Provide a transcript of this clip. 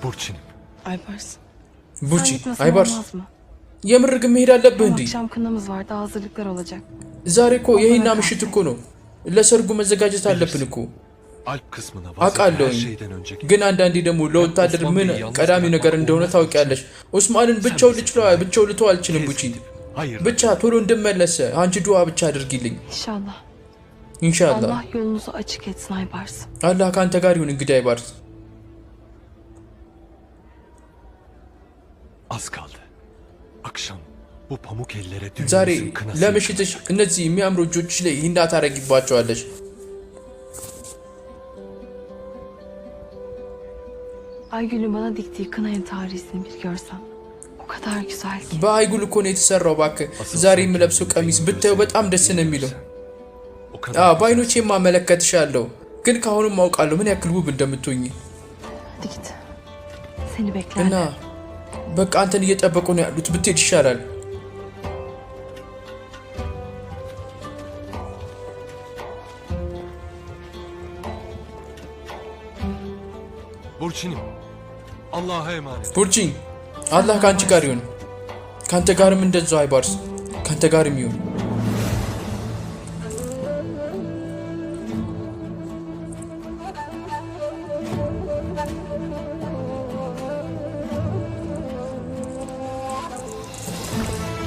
Burçin'im. Aybars. Burçin, Aybars. የምር ግን መሄድ አለብህ እንዴ? akşam kınamız var, daha hazırlıklar olacak. ዛሬ እኮ ይሄና ምሽት እኮ ነው። ለሰርጉ መዘጋጀት አለብን እኮ። Alp kısmına አውቃለሁ። şeyden önceki. ግን አንዳንዴ ደግሞ ለወታደር ምን ቀዳሚ ነገር እንደሆነ ታውቂያለሽ። ኡስማንን ብቻው ልተው አልችልም ቡቺ። Hayır. ብቻ ቶሎ እንድመለስ አንቺ ዱዓ ብቻ አድርጊልኝ İnşallah. ኢንሻአላህ። Allah yolunuzu açık etsin Aybars. አላህ ካንተ ጋር ይሁን እንግዲህ አይባርስ። Az kaldı. Akşam bu pamuk ellere ዛሬ düğünümüzün kınası. ለምሽትሽ እነዚህ የሚያምሩ እጆች ላይ ይህን ታረጊባቸዋለሽ። Aygül'ün bana diktiği kınayın tarihini bir görsem. O kadar güzel ki. በአይጉል እኮ ነው የተሰራው። እባክህ ዛሬ የምለብሰው ቀሚስ ብታዩ በጣም ደስ ነው የሚለው። በአይኖቼ ማመለከትሻለሁ፣ ግን ካሁንም አውቃለሁ ምን ያክል ውብ እንደምትሆኝ። Hadi git. Seni እና beklerler. በቃ አንተን እየጠበቁ ነው ያሉት። ብትሄድ ይሻላል። Burçin'im. Allah'a emanet. ቡርቺን አላህ ካንቺ ጋር ይሁን። ካንተ ጋርም እንደዛው አይባርስ፣ ካንተ ጋርም ይሁን።